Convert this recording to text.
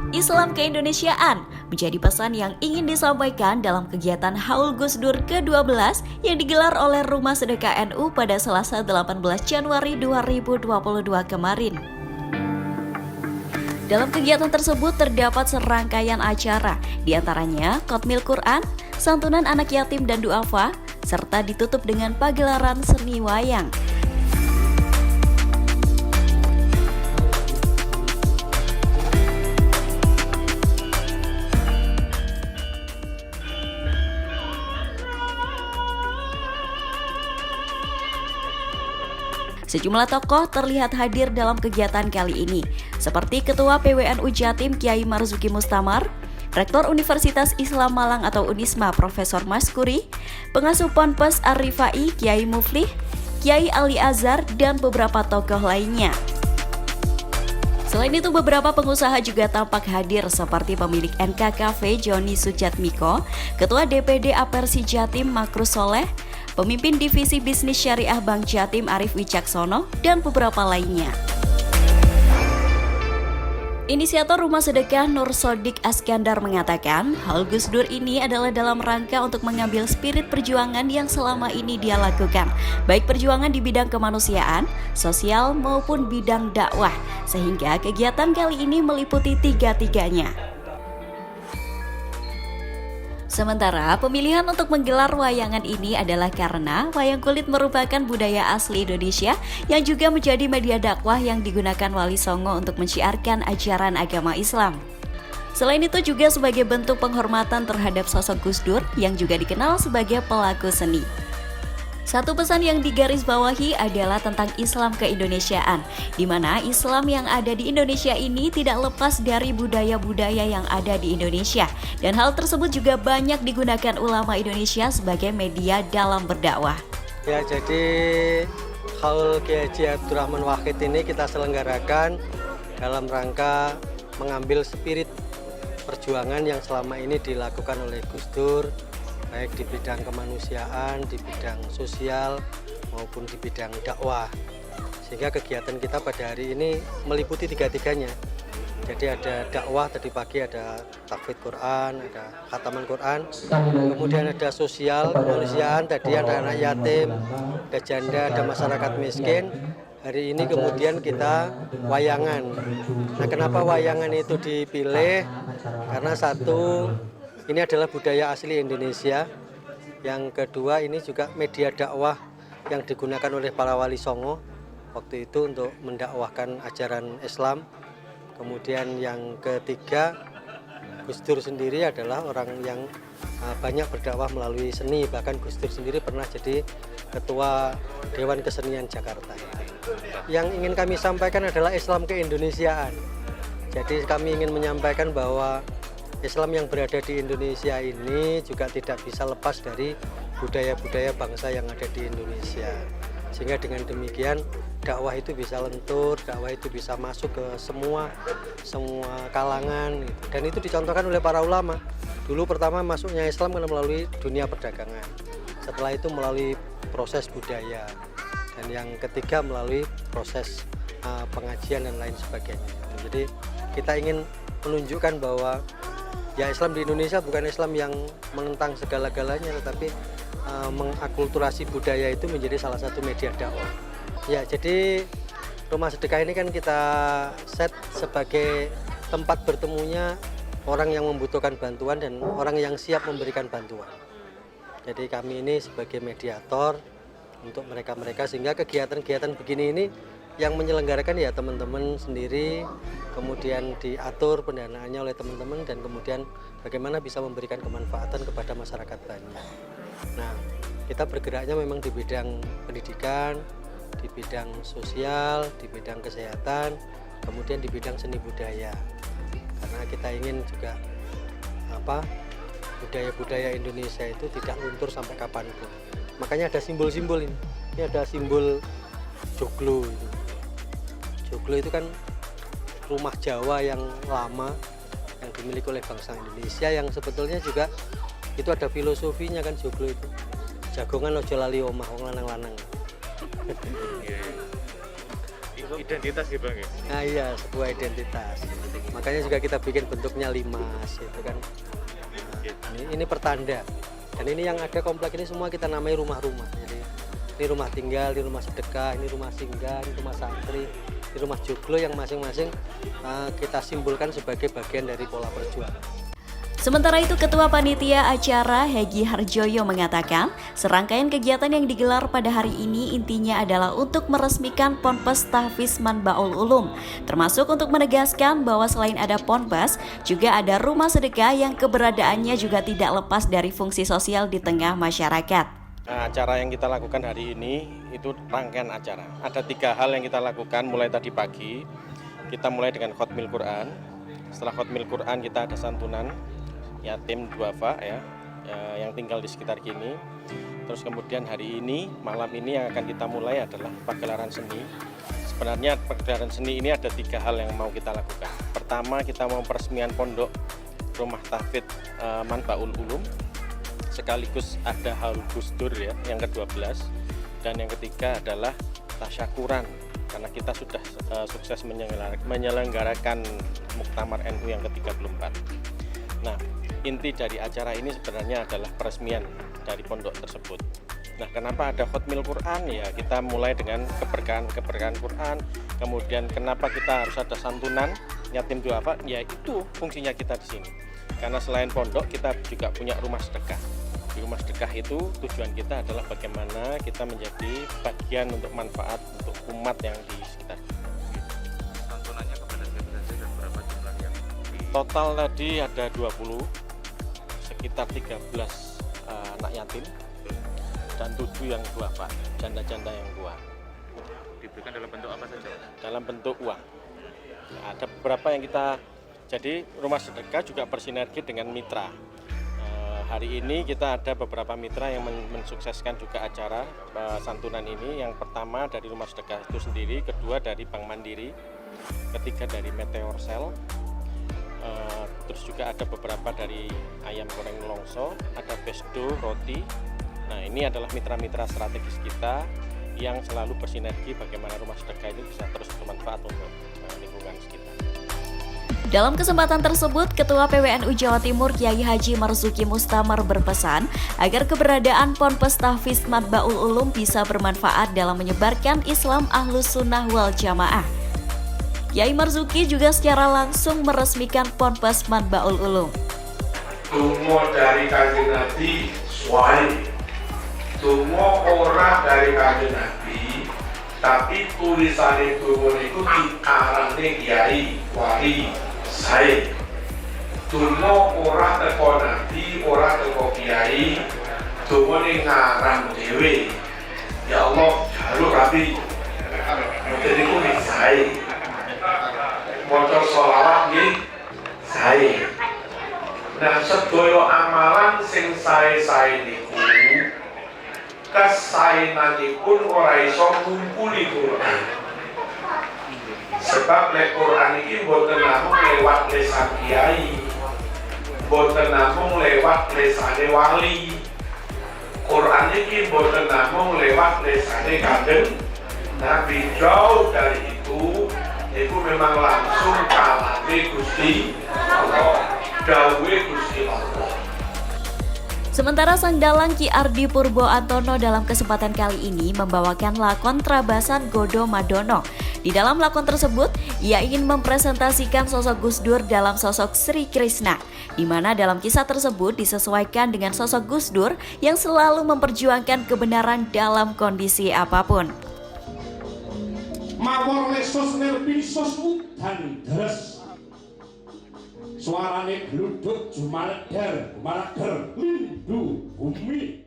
Islam keindonesiaan menjadi pesan yang ingin disampaikan dalam kegiatan Haul Gus Dur ke-12 yang digelar oleh Rumah Sedekah NU pada Selasa 18 Januari 2022 kemarin. Dalam kegiatan tersebut terdapat serangkaian acara, diantaranya Khotmil Quran, santunan anak yatim dan duafa, serta ditutup dengan pagelaran seni wayang. Sejumlah tokoh terlihat hadir dalam kegiatan kali ini, seperti Ketua PWNU Jatim Kiai Marzuki Mustamar, Rektor Universitas Islam Malang atau Unisma Profesor Maskuri, Pengasuh Ponpes Ar-Rifai Kiai Muflih, Kiai Ali Azhar, dan beberapa tokoh lainnya. Selain itu, beberapa pengusaha juga tampak hadir seperti pemilik NKKV Joni Sujatmiko, Ketua DPD Apersi Jatim Makrus Soleh, pemimpin Divisi Bisnis Syariah Bank Jatim Arif Wicaksono, dan beberapa lainnya. Inisiator Rumah Sedekah Nur Sodik Askandar mengatakan, Haul Gus Dur ini adalah dalam rangka untuk mengambil spirit perjuangan yang selama ini dia lakukan, baik perjuangan di bidang kemanusiaan, sosial maupun bidang dakwah, sehingga kegiatan kali ini meliputi tiga-tiganya. Sementara pemilihan untuk menggelar wayangan ini adalah karena wayang kulit merupakan budaya asli Indonesia yang juga menjadi media dakwah yang digunakan Wali Songo untuk menyiarkan ajaran agama Islam. Selain itu juga sebagai bentuk penghormatan terhadap sosok Gus Dur yang juga dikenal sebagai pelaku seni. Satu pesan yang digarisbawahi adalah tentang Islam keindonesiaan, di mana Islam yang ada di Indonesia ini tidak lepas dari budaya-budaya yang ada di Indonesia, dan hal tersebut juga banyak digunakan ulama Indonesia sebagai media dalam berdakwah. Ya, jadi Haul Kiai Haji Abdurrahman Wahid ini kita selenggarakan dalam rangka mengambil spirit perjuangan yang selama ini dilakukan oleh Gus Dur, baik di bidang kemanusiaan, di bidang sosial, maupun di bidang dakwah. Sehingga kegiatan kita pada hari ini meliputi tiga-tiganya. Jadi ada dakwah, tadi pagi ada tahfidz Quran, ada khataman Quran, kemudian ada sosial, kemanusiaan, tadi ada anak yatim, ada janda, ada masyarakat miskin. Hari ini kemudian kita wayangan. Nah, kenapa wayangan itu dipilih? Karena satu, ini adalah budaya asli Indonesia. Yang kedua, ini juga media dakwah yang digunakan oleh para wali songo waktu itu untuk mendakwahkan ajaran Islam. Kemudian yang ketiga, Gus Dur sendiri adalah orang yang banyak berdakwah melalui seni. Bahkan Gus Dur sendiri pernah jadi Ketua Dewan Kesenian Jakarta. Yang ingin kami sampaikan adalah Islam keindonesiaan. Jadi kami ingin menyampaikan bahwa Islam yang berada di Indonesia ini juga tidak bisa lepas dari budaya-budaya bangsa yang ada di Indonesia. Sehingga dengan demikian dakwah itu bisa lentur, dakwah itu bisa masuk ke semua kalangan. Dan itu dicontohkan oleh para ulama. Dulu pertama masuknya Islam kan melalui dunia perdagangan. Setelah itu melalui proses budaya. Dan yang ketiga melalui proses pengajian dan lain sebagainya. Jadi kita ingin menunjukkan bahwa ya Islam di Indonesia bukan Islam yang menentang segala-galanya, tetapi mengakulturasi budaya itu menjadi salah satu media dakwah. Ya, jadi Rumah Sedekah ini kan kita set sebagai tempat bertemunya orang yang membutuhkan bantuan dan orang yang siap memberikan bantuan. Jadi kami ini sebagai mediator untuk mereka-mereka, sehingga kegiatan-kegiatan begini ini yang menyelenggarakan ya teman-teman sendiri, kemudian diatur pendanaannya oleh teman-teman, dan kemudian bagaimana bisa memberikan kemanfaatan kepada masyarakat banyak. Nah, kita bergeraknya memang di bidang pendidikan, di bidang sosial, di bidang kesehatan, kemudian di bidang seni budaya. Karena kita ingin juga budaya-budaya Indonesia itu tidak luntur sampai kapanpun. Makanya ada simbol-simbol ini. Ini ada simbol joglo. Joglo itu kan rumah Jawa yang lama yang dimiliki oleh bangsa Indonesia, yang sebetulnya juga itu ada filosofinya kan. Joglo itu jagongan ojo lali omah wong lanang-lanang. identitas gitu Bang ya? Nah iya, sebuah identitas. Makanya juga kita bikin bentuknya limas itu kan. Ini pertanda. Dan ini yang ada komplek ini semua kita namai rumah-rumah. Jadi ini rumah tinggal, ini rumah sedekah, ini rumah singgah, ini rumah santri, ini rumah joglo yang masing-masing kita simbolkan sebagai bagian dari pola perjuangan. Sementara itu, Ketua Panitia Acara Hegi Harjoyo mengatakan, serangkaian kegiatan yang digelar pada hari ini intinya adalah untuk meresmikan Ponpes Tahfiz Manbaul Ulum, termasuk untuk menegaskan bahwa selain ada ponpes, juga ada rumah sedekah yang keberadaannya juga tidak lepas dari fungsi sosial di tengah masyarakat. Nah, acara yang kita lakukan hari ini itu rangkaian acara. Ada 3 hal yang kita lakukan mulai tadi pagi. Kita mulai dengan khotmil Quran. Setelah khotmil Quran kita ada santunan yatim duafa yang tinggal di sekitar sini. Terus kemudian hari ini, malam ini yang akan kita mulai adalah pagelaran seni. Sebenarnya pagelaran seni ini ada 3 hal yang mau kita lakukan. Pertama, kita mau peresmian pondok rumah tahfidz Manbaul Ulum. Sekaligus ada haul Gusdur ya, yang ke-12. Dan yang ketiga adalah tasyakuran, karena kita sudah sukses menyelenggarakan Muktamar NU yang ke-34. Nah, inti dari acara ini sebenarnya adalah peresmian dari pondok tersebut. Nah, kenapa ada khotmil Quran? Ya, kita mulai dengan keberkahan Quran. Kemudian kenapa kita harus ada santunan yatim duafa? Ya, itu fungsinya kita di sini. Karena selain pondok, kita juga punya rumah sedekah. Di rumah sedekah itu tujuan kita adalah bagaimana kita menjadi bagian untuk manfaat untuk umat yang di sekitar. Santunannya kepada siapa saja dan berapa jumlahnya? Total tadi ada 20, sekitar 13 anak yatim dan 7 yang duafa, janda-janda yang tua. Diberikan dalam bentuk apa saja? Dalam bentuk uang. Nah, ada beberapa yang kita, jadi rumah sedekah juga bersinergi dengan mitra. Hari ini kita ada beberapa mitra yang mensukseskan juga acara santunan ini. Yang pertama dari rumah sedekah itu sendiri, kedua dari Bank Mandiri, ketiga dari Meteor Cell. Terus juga ada beberapa dari ayam goreng Longso, ada Pesdo, roti. Nah, ini adalah mitra-mitra strategis kita yang selalu bersinergi bagaimana rumah sedekah itu bisa terus bermanfaat untuk lingkungan sekitar. Dalam kesempatan tersebut, Ketua PWNU Jawa Timur Kiai Haji Marzuki Mustamar berpesan agar keberadaan Ponpes Tahfiz Manbaul Ulum bisa bermanfaat dalam menyebarkan Islam Ahlus Sunnah wal Jamaah. Kiai Marzuki juga secara langsung meresmikan Ponpes Manbaul Ulum. Dungo dari Kanjeng Nabi suai, dungo ora dari Kanjeng Nabi, tapi tulisannya dungo itu diarane Kiai Wali Said. Dungo ora teko Nabi, ora teko Kiai, dungo ini ngarang dewe. Ya Allah, jalur Nabi, jadi aku nih Said. Motor sholawat nih sae. Nah, sedaya amalan sing sae-sae niku kesaenanipun ora iso ngumpuli Quran. Sebab lek Quran iki boten namung lewat lisan kiai, boten namung lewat lisane wali. Quran iki boten namung lewat lisane Kanjeng Nabi. Jauh dari itu memang langsung kalane Gusti Allah, dawuhe Gusti Allah. Sementara sang dalang Ki Ardi Purbo Antono dalam kesempatan kali ini membawakan lakon Trabasan Godo Madono. Di dalam lakon tersebut, ia ingin mempresentasikan sosok Gus Dur dalam sosok Sri Krishna, di mana dalam kisah tersebut disesuaikan dengan sosok Gus Dur yang selalu memperjuangkan kebenaran dalam kondisi apapun. Mawar lesus nerbisus udan deres, suarane gluduk jumaledar lindu bumi.